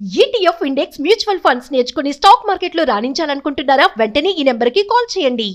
ETF index mutual funds నేర్చుకుని stock మార్కెట్లో రాణించాలనుకుంటున్నారా? వెంటనే ఈ నెంబర్కి కాల్ చేయండి.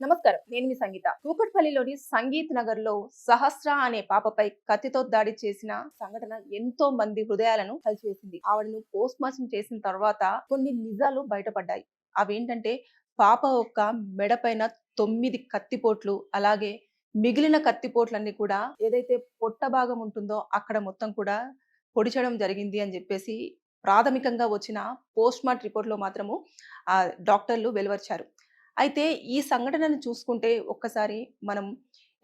నమస్కారం, నేను మీ సంగీత. కూకట్పల్లిలోని సంగీత్ నగర్ లో సహస్ర అనే పాపపై కత్తితో దాడి చేసిన సంఘటన ఎంతో మంది హృదయాలను కలిసివేసింది. ఆవిడను పోస్ట్ మార్టం చేసిన తర్వాత కొన్ని నిజాలు బయటపడ్డాయి. అవేంటంటే, పాప యొక్క మెడపైన 9 కత్తిపోట్లు, అలాగే మిగిలిన కత్తిపోట్లన్నీ కూడా ఏదైతే పొట్ట భాగం ఉంటుందో అక్కడ మొత్తం కూడా పొడిచడం జరిగింది అని చెప్పేసి ప్రాథమికంగా వచ్చిన పోస్ట్ మార్టం రిపోర్ట్ లో మాత్రము డాక్టర్లు వెలువరిచారు. అయితే ఈ సంఘటనను చూసుకుంటే ఒక్కసారి మనం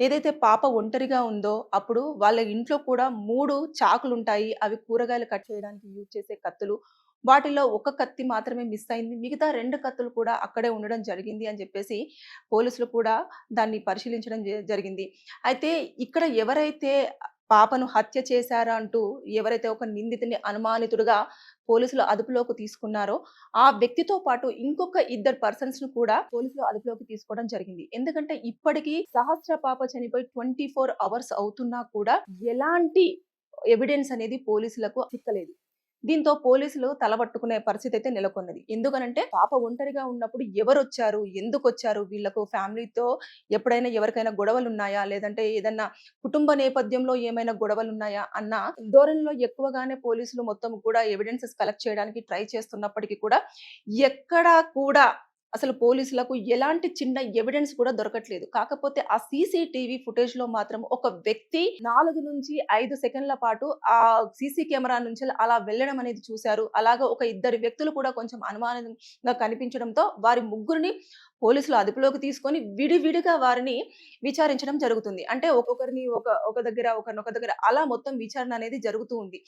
ఏదైతే పాప ఒంటరిగా ఉందో అప్పుడు వాళ్ళ ఇంట్లో కూడా 3 చాకులుంటాయి. అవి కూరగాయలు కట్ చేయడానికి యూజ్ చేసే కత్తులు. వాటిలో ఒక కత్తి మాత్రమే మిస్ అయింది. మిగతా 2 కత్తులు కూడా అక్కడే ఉండడం జరిగింది అని చెప్పేసి పోలీసులు కూడా దాన్ని పరిశీలించడం జరిగింది. అయితే ఇక్కడ ఎవరైతే పాపను హత్య చేశారా అంటూ ఎవరైతే ఒక నిందితుని అనుమానితుడుగా పోలీసులు అదుపులోకి తీసుకున్నారో ఆ వ్యక్తితో పాటు ఇంకొక 2 పర్సన్స్ ను కూడా పోలీసులు అదుపులోకి తీసుకోవడం జరిగింది. ఎందుకంటే ఇప్పటికీ సహస్ర పాప చనిపోయి 24 అవర్స్ అవుతున్నా కూడా ఎలాంటి ఎవిడెన్స్ అనేది పోలీసులకు చిక్కలేదు. దీంతో పోలీసులు తలబట్టుకునే పరిస్థితి అయితే నెలకొన్నది. ఎందుకనంటే పాప ఒంటరిగా ఉన్నప్పుడు ఎవరొచ్చారు, ఎందుకు వచ్చారు, వీళ్ళకు ఫ్యామిలీతో ఎప్పుడైనా ఎవరికైనా గొడవలు ఉన్నాయా, లేదంటే ఏదన్నా కుటుంబ నేపథ్యంలో ఏమైనా గొడవలు ఉన్నాయా అన్న ధోరణిలో ఎక్కువగానే పోలీసులు మొత్తం కూడా ఎవిడెన్సెస్ కలెక్ట్ చేయడానికి ట్రై చేస్తున్నప్పటికీ కూడా ఎక్కడా కూడా అసలు పోలీసులకు ఎలాంటి చిన్న ఎవిడెన్స్ కూడా దొరకట్లేదు. కాకపోతే ఆ సీసీటీవీ ఫుటేజ్ లో మాత్రం ఒక వ్యక్తి 4 నుంచి 5 సెకండ్ల పాటు ఆ సీసీ కెమెరా నుంచి అలా వెళ్ళడం అనేది చూశారు. అలాగా ఒక 2 వ్యక్తులు కూడా కొంచెం అనుమానంగా కనిపించడంతో వారి ముగ్గురిని పోలీసులు అదుపులోకి తీసుకొని విడివిడిగా వారిని విచారించడం జరుగుతుంది. అంటే ఒక్కొక్కరిని ఒక దగ్గర ఒకరినొక దగ్గర అలా మొత్తం విచారణ అనేది జరుగుతూ ఉంది.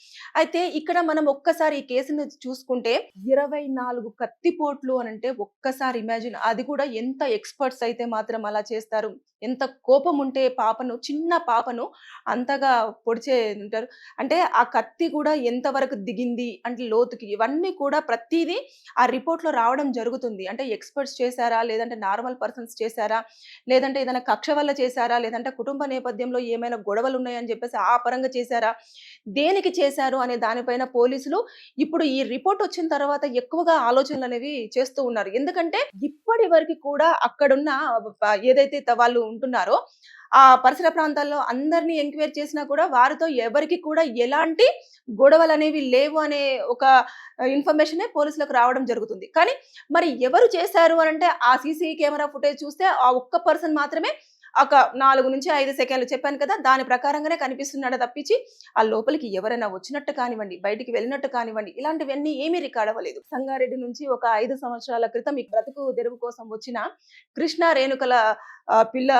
అయితే ఇక్కడ మనం ఒక్కసారి ఈ కేసును చూసుకుంటే 24 కత్తిపోట్లు అని అంటే ఒక్కసారి ఇమాజిన్, అది కూడా ఎంత ఎక్స్పర్ట్స్ అయితే మాత్రం అలా చేస్తారు. ఎంత కోపం ఉంటే చిన్న పాపను అంతగా పొడిచే ఉంటారు. అంటే ఆ కత్తి కూడా ఎంత వరకు దిగింది అంటే లోతుకి, ఇవన్నీ కూడా ప్రతిదీ ఆ రిపోర్ట్ లో రావడం జరుగుతుంది. అంటే ఎక్స్పర్ట్స్ చేశారా, లేదంటే నార్మల్ పర్సన్స్ చేశారా, లేదంటే ఏదైనా కక్ష వల్ల చేశారా, లేదంటే కుటుంబ నేపథ్యంలో ఏమైనా గొడవలు ఉన్నాయని చెప్పేసి ఆ పరంగా చేశారా, దేనికి చేశారు అనే దానిపైన పోలీసులు ఇప్పుడు ఈ రిపోర్ట్ వచ్చిన తర్వాత ఎక్కువగా ఆలోచనలు అనేవి చేస్తూ ఉన్నారు. ఎందుకంటే ఇప్పటి వరకు కూడా అక్కడున్న ఏదైతే వాళ్ళు ఉంటున్నారో ఆ పరిసర ప్రాంతాల్లో అందరినీ ఎంక్వైరీ చేసినా కూడా వారితో ఎవరికి కూడా ఎలాంటి గొడవలు అనేవి లేవు అనే ఒక ఇన్ఫర్మేషన్ పోలీసులకు రావడం జరుగుతుంది. కానీ మరి ఎవరు చేశారు అని అంటే ఆ సీసీ కెమెరా ఫుటేజ్ చూస్తే ఆ ఒక్క పర్సన్ మాత్రమే ఒక 4 నుంచి 5 సెకండ్లు చెప్పాను కదా, దాని ప్రకారంగానే కనిపిస్తున్నాడు తప్పించి ఆ లోపలికి ఎవరైనా వచ్చినట్టు కానివ్వండి, బయటికి వెళ్ళినట్టు కానివ్వండి, ఇలాంటివన్నీ ఏమీ రికార్డ్ అవ్వలేదు. సంగారెడ్డి నుంచి ఒక 5 సంవత్సరాల క్రితం ఈ బ్రతుకు తెరువు కోసం వచ్చిన కృష్ణ రేణుకల పిల్ల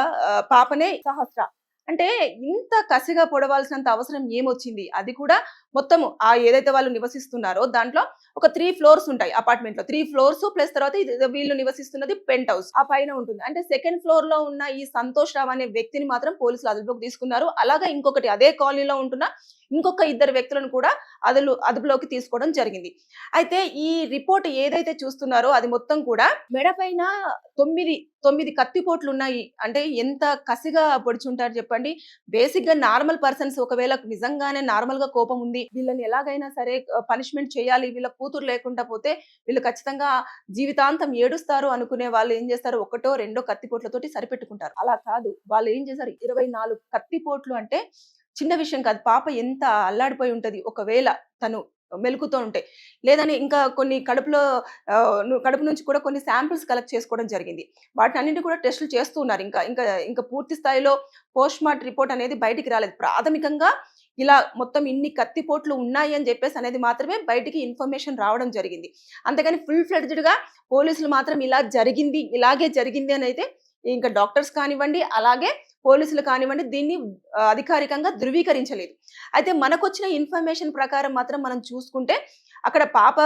పాపనే సహస్ర. అంటే ఇంత కసిగా పొడవాల్సినంత అవసరం ఏమొచ్చింది? అది కూడా మొత్తం ఆ ఏదైతే వాళ్ళు నివసిస్తున్నారో దాంట్లో ఒక 3 ఫ్లోర్స్ ఉంటాయి అపార్ట్మెంట్ లో. 3 ఫ్లోర్స్ ప్లస్ తర్వాత వీళ్ళు నివసిస్తున్నది పెంట్ హౌస్ ఆ పైన ఉంటుంది. అంటే సెకండ్ ఫ్లోర్ లో ఉన్న ఈ సంతోష్ రావు అనే వ్యక్తిని మాత్రం పోలీసులు అదుపులోకి తీసుకున్నారు. అలాగే ఇంకొకటి అదే కాలనీలో ఉంటున్న ఇంకొక 2 వ్యక్తులను కూడా అదుపులోకి తీసుకోవడం జరిగింది. అయితే ఈ రిపోర్ట్ ఏదైతే చూస్తున్నారో అది మొత్తం కూడా మెడపైన 9 కత్తిపోట్లు ఉన్నాయి. అంటే ఎంత కసిగా పొడిచుంటారు చెప్పండి. బేసిక్ గా నార్మల్ పర్సన్స్ ఒకవేళ నిజంగానే నార్మల్ గా కోపం ఉంది, వీళ్ళని ఎలాగైనా సరే పనిష్మెంట్ చేయాలి, వీళ్ళ కూతురు లేకుండా పోతే వీళ్ళు ఖచ్చితంగా జీవితాంతం ఏడుస్తారు అనుకునే వాళ్ళు ఏం చేస్తారు, 1, 2 కత్తిపోట్లతోటి సరిపెట్టుకుంటారు. అలా కాదు, వాళ్ళు ఏం చేశారు, 24 కత్తిపోట్లు అంటే చిన్న విషయం కాదు. పాప ఎంత అల్లాడిపోయి ఉంటది ఒకవేళ తను మెలుకుతో ఉంటే. లేదని ఇంకా కొన్ని కడుపు నుంచి కూడా కొన్ని శాంపిల్స్ కలెక్ట్ చేసుకోవడం జరిగింది. వాటిని అన్నింటి కూడా టెస్టులు చేస్తూ ఉన్నారు. ఇంకా పూర్తి స్థాయిలో పోస్ట్ మార్టం రిపోర్ట్ అనేది బయటికి రాలేదు. ప్రాథమికంగా ఇలా మొత్తం ఇన్ని కత్తిపోట్లు ఉన్నాయి అని చెప్పేసి అనేది మాత్రమే బయటికి ఇన్ఫర్మేషన్ రావడం జరిగింది. అంతేగాని ఫుల్ ఫ్లెడ్జ్డ్ గా పోలీసులు మాత్రం ఇలాగే జరిగింది అని అయితే ఇంకా డాక్టర్స్ కానివ్వండి, అలాగే పోలీసులు కానివ్వండి దీన్ని అధికారికంగా ధృవీకరించలేదు. అయితే మనకొచ్చిన ఇన్ఫర్మేషన్ ప్రకారం మాత్రం మనం చూసుకుంటే అక్కడ పాప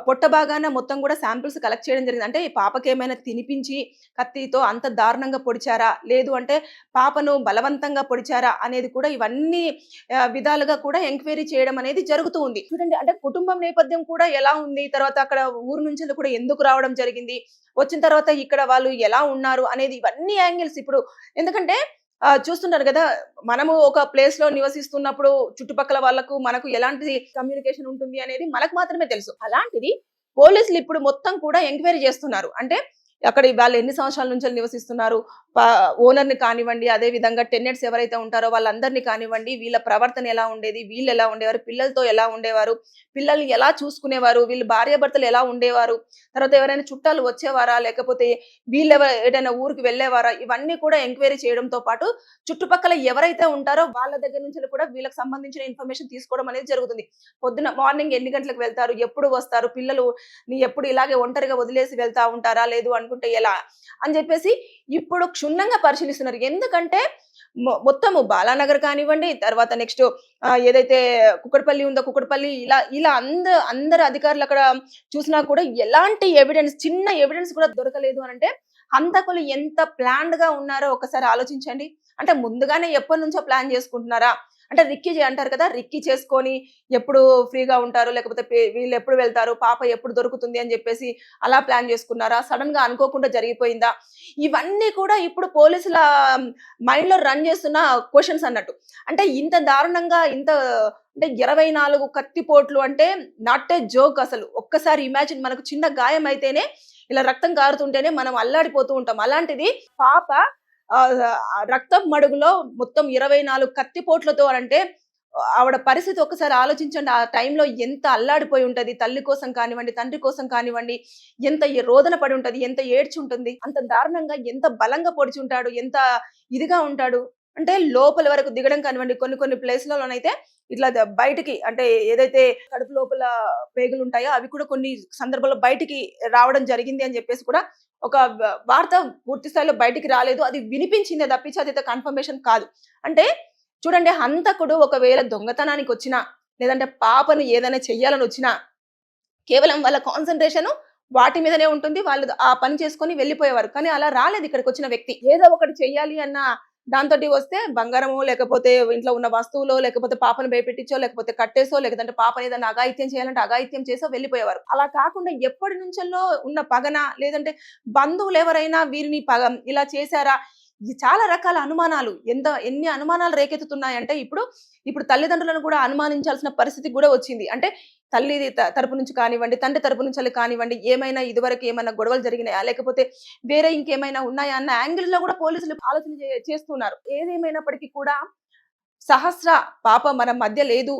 పొట్ట భాగాన మొత్తం కూడా శాంపిల్స్ కలెక్ట్ చేయడం జరిగింది. అంటే ఈ పాపకేమైనా తినిపించి కత్తితో అంత దారుణంగా పొడిచారా? లేదు అంటే పాపను బలవంతంగా పొడిచారా? అనేది కూడా ఇవన్నీ విధాలుగా కూడా ఎంక్వైరీ చేయడం అనేది జరుగుతూ ఉంది. చూడండి అంటే కుటుంబం నేపథ్యం కూడా ఎలా ఉంది? తర్వాత అక్కడ ఊరు నుంచి కూడా ఎందుకు రావడం జరిగింది? వచ్చిన తర్వాత ఇక్కడ వాళ్ళు ఎలా ఉన్నారు? అనేది ఇవన్నీ యాంగిల్స్ ఇప్పుడు ఎందుకంటే చూస్తుంటారు కదా! మనము ఒక ప్లేస్‌లో నివసిస్తున్నప్పుడు చుట్టుపక్కల వాళ్ళకు, మనకు ఎలాంటి కమ్యూనికేషన్ ఉంటుంది అనేది మనకు మాత్రమే తెలుసు. అలాంటిది పోలీసులు ఇప్పుడు మొత్తం కూడా ఎంక్వైరీ చేస్తున్నారు. అంటే అక్కడ వాళ్ళు ఎన్ని సంవత్సరాల నుంచి నివసిస్తున్నారు, ఓనర్‌ని కానివ్వండి, అదే విధంగా టెనెంట్స్ ఎవరైతే ఉంటారో వాళ్ళందరినీ కానివ్వండి, వీళ్ళ ప్రవర్తన ఎలా ఉండేది, వీళ్ళు ఎలా ఉండేవారు, పిల్లలతో ఎలా ఉండేవారు, పిల్లల్ని ఎలా చూసుకునేవారు, వీళ్ళు భార్యాభర్తలు ఎలా ఉండేవారు, తర్వాత ఎవరైనా చుట్టాలు వచ్చేవారా, లేకపోతే ఏదైనా ఊరికి వెళ్ళేవారా, ఇవన్నీ కూడా ఎంక్వైరీ చేయడంతో పాటు చుట్టుపక్కల ఎవరైతే ఉంటారో వాళ్ళ దగ్గర నుంచి కూడా వీళ్ళకి సంబంధించిన ఇన్ఫర్మేషన్ తీసుకోవడం అనేది జరుగుతుంది. పొద్దున మార్నింగ్ ఎన్ని గంటలకు వెళ్తారు, ఎప్పుడు వస్తారు, పిల్లలు ఎప్పుడు ఇలాగే ఒంటరిగా వదిలేసి వెళ్తా ఉంటారా, లేదు అనుకుంటే ఎలా అని చెప్పేసి ఇప్పుడు క్షుణ్ణంగా పరిశీలిస్తున్నారు. ఎందుకంటే మొత్తము బాలానగర్ కానివ్వండి, తర్వాత నెక్స్ట్ ఏదైతే కుక్కడపల్లి ఉందో కుక్కడపల్లి ఇలా ఇలా అందరు అధికారులు అక్కడ చూసినా కూడా ఎలాంటి ఎవిడెన్స్, చిన్న ఎవిడెన్స్ కూడా దొరకలేదు అని అంటే హంతకులు ఎంత ప్లాన్డ్ గా ఉన్నారో ఒకసారి ఆలోచించండి. అంటే ముందుగానే ఎప్పటి నుంచో ప్లాన్ చేసుకుంటున్నారా? అంటే రిక్కీ అంటారు కదా, రిక్కీ చేసుకొని ఎప్పుడు ఫ్రీగా ఉంటారు, లేకపోతే వీళ్ళు ఎప్పుడు వెళ్తారు, పాప ఎప్పుడు దొరుకుతుంది అని చెప్పేసి అలా ప్లాన్ చేసుకున్నారా? సడన్ గా అనుకోకుండా జరిగిపోయిందా? ఇవన్నీ కూడా ఇప్పుడు పోలీసుల మైండ్ లో రన్ చేస్తున్న క్వశ్చన్స్ అన్నట్టు. అంటే ఇంత దారుణంగా అంటే 24 కత్తిపోట్లు అంటే నాట్ ఏ జోక్ అసలు. ఒక్కసారి ఇమాజిన్, మనకు చిన్న గాయం అయితేనే ఇలా రక్తం కారుతుంటేనే మనం అల్లాడిపోతూ ఉంటాం. అలాంటిది పాప రక్తం మడుగులో మొత్తం 24 కత్తిపోట్లతో అంటే ఆవిడ పరిస్థితి ఒకసారి ఆలోచించండి. ఆ టైంలో ఎంత అల్లాడిపోయి ఉంటది. తల్లి కోసం కానివ్వండి, తండ్రి కోసం కానివ్వండి, ఎంత రోదన పడి ఉంటది, ఎంత ఏడ్చి ఉంటుంది, అంత దారుణంగా ఎంత బలంగా పొడిచి ఉంటాడు, ఎంత ఇదిగా ఉంటాడు. అంటే లోపల వరకు దిగడం కానివ్వండి, కొన్ని ప్లేస్లలోనైతే ఇట్లా బయటికి అంటే ఏదైతే కడుపు లోపల పేగులు ఉంటాయో అవి కూడా కొన్ని సందర్భాల్లో బయటికి రావడం జరిగింది అని చెప్పేసి కూడా ఒక వార్త పూర్తి స్థాయిలో బయటికి రాలేదు. అది వినిపించిందే తప్పించి అదైతే కన్ఫర్మేషన్ కాదు. అంటే చూడండి, హంతకుడు ఒకవేళ దొంగతనానికి వచ్చినా, లేదంటే పాపను ఏదైనా చెయ్యాలని వచ్చినా కేవలం వాళ్ళ కాన్సంట్రేషన్ వాటి మీదనే ఉంటుంది. వాళ్ళు ఆ పని చేసుకొని వెళ్ళిపోయేవారు. కానీ అలా రాలేదు ఇక్కడికి వచ్చిన వ్యక్తి. ఏదో ఒకటి చెయ్యాలి అన్న దాంతోటి వస్తే బంగారమో, లేకపోతే ఇంట్లో ఉన్న వస్తువులో, లేకపోతే పాపను భయపెట్టించో, లేకపోతే కట్టేసో, లేదంటే పాపని ఏదైనా అఘాయిత్యం చేయాలంటే అఘాయిత్యం చేసో వెళ్ళిపోయేవారు. అలా కాకుండా ఎప్పటి నుంచో ఉన్న పగన, లేదంటే బంధువులు ఎవరైనా వీరిని ఇలా చేశారా, చాలా రకాల అనుమానాలు, ఎన్ని అనుమానాలు రేకెత్తుతున్నాయంటే ఇప్పుడు తల్లిదండ్రులను కూడా అనుమానించాల్సిన పరిస్థితి కూడా వచ్చింది. అంటే తల్లి తరపు నుంచి కానివ్వండి, తండ్రి తరపు నుంచి కానివ్వండి, ఏమైనా ఇదివరకు ఏమైనా గొడవలు జరిగినాయా, లేకపోతే వేరే ఇంకేమైనా ఉన్నాయా అన్న యాంగిల్ లో కూడా పోలీసులు ఆలోచన చేస్తున్నారు. ఏదేమైనప్పటికీ కూడా సహస్ర పాప మన మధ్య లేదు.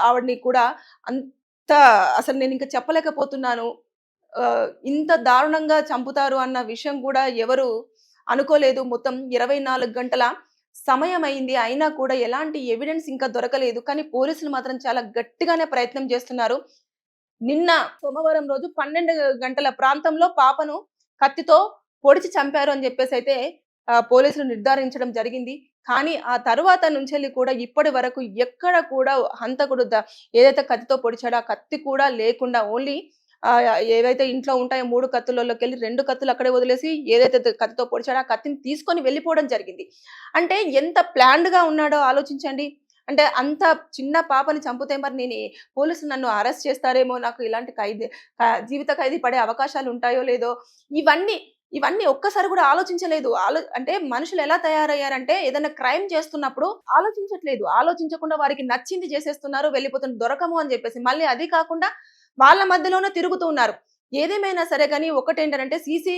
ఆవిడని కూడా అంత అసలు నేను ఇంకా చెప్పలేకపోతున్నాను. ఇంత దారుణంగా చంపుతారు అన్న విషయం కూడా ఎవరు అనుకోలేదు. మొత్తం 24 గంటల సమయం అయింది. అయినా కూడా ఎలాంటి ఎవిడెన్స్ ఇంకా దొరకలేదు. కానీ పోలీసులు మాత్రం చాలా గట్టిగానే ప్రయత్నం చేస్తున్నారు. నిన్న సోమవారం రోజు 12 గంటల ప్రాంతంలో పాపను కత్తితో పొడిచి చంపారు అని చెప్పేసి అయితే పోలీసులు నిర్ధారించడం జరిగింది. కానీ ఆ తరువాత నుంచి కూడా ఇప్పటి వరకు ఎక్కడ కూడా హంతకుడు ఏదైతే కత్తితో పొడిచాడో ఆ కత్తి కూడా లేకుండా ఓన్లీ ఏవైతే ఇంట్లో ఉంటాయో 3 కత్తులలోకెళ్ళి 2 కత్తులు అక్కడే వదిలేసి ఏదైతే కత్తితో పొడిచాడో ఆ కత్తిని తీసుకొని వెళ్ళిపోవడం జరిగింది. అంటే ఎంత ప్లాన్డ్ గా ఉన్నాడో ఆలోచించండి. అంటే అంత చిన్న పాపని చంపితే మరి పోలీసులు నన్ను అరెస్ట్ చేస్తారేమో, నాకు ఇలాంటి జీవిత ఖైదీ పడే అవకాశాలు ఉంటాయో లేదో, ఇవన్నీ ఒక్కసారి కూడా ఆలోచించలేదు. అంటే మనుషులు ఎలా తయారయ్యారంటే ఏదైనా క్రైమ్ చేస్తున్నప్పుడు ఆలోచించట్లేదు. ఆలోచించకుండా వారికి నచ్చింది చేసేస్తున్నారు, వెళ్ళిపోతున్నారు, దొరకము అని చెప్పేసి. మళ్ళీ అది కాకుండా వాళ్ళ మధ్యలోనే తిరుగుతూ ఉన్నారు. ఏదేమైనా సరే కానీ ఒకటేంటంటే సీసీ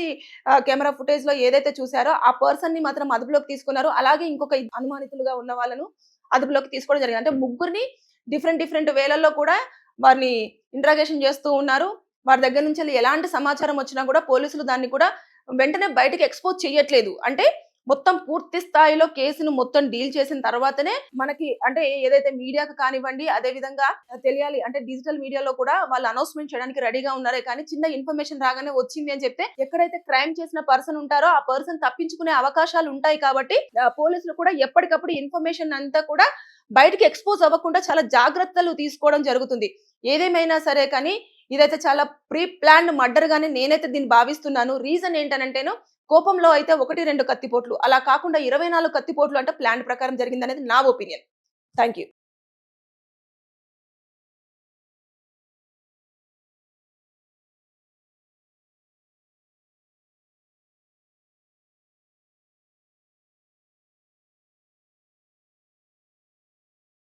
కెమెరా ఫుటేజ్ లో ఏదైతే చూసారో ఆ పర్సన్ ని మాత్రం అదుపులోకి తీసుకున్నారు. అలాగే ఇంకొక అనుమానితులుగా ఉన్న వాళ్ళను అదుపులోకి తీసుకోవడం జరిగింది. అంటే ముగ్గురిని డిఫరెంట్ వేలల్లో కూడా వారిని ఇంట్రాగేషన్ చేస్తూ ఉన్నారు. వారి దగ్గర నుంచి ఎలాంటి సమాచారం వచ్చినా కూడా పోలీసులు దాన్ని కూడా వెంటనే బయటకు ఎక్స్పోజ్ చేయట్లేదు. అంటే మొత్తం పూర్తి స్థాయిలో కేసును మొత్తం డీల్ చేసిన తర్వాతనే మనకి అంటే ఏదైతే మీడియాకు కానివ్వండి, అదే విధంగా తెలియాలి అంటే డిజిటల్ మీడియాలో కూడా వాళ్ళు అనౌన్స్మెంట్ చేయడానికి రెడీగా ఉన్నారే కానీ చిన్న ఇన్ఫర్మేషన్ రాగానే వచ్చింది అని చెప్తే ఎక్కడైతే క్రైమ్ చేసిన పర్సన్ ఉంటారో ఆ పర్సన్ తప్పించుకునే అవకాశాలు ఉంటాయి. కాబట్టి పోలీసులు కూడా ఎప్పటికప్పుడు ఇన్ఫర్మేషన్ అంతా కూడా బయటికి ఎక్స్పోజ్ అవ్వకుండా చాలా జాగ్రత్తలు తీసుకోవడం జరుగుతుంది. ఏదేమైనా సరే కానీ ఇదైతే చాలా ప్రీ ప్లాన్డ్ మర్డర్ గానే నేనైతే దీన్ని భావిస్తున్నాను. రీజన్ ఏంటనంటేను కోపంలో అయితే 1-2 కత్తిపోట్లు అలా కాకుండా 24 కత్తిపోట్లు అంటే ప్లాన్ ప్రకారం జరిగిందనేది నా ఒపీనియన్. Thank you.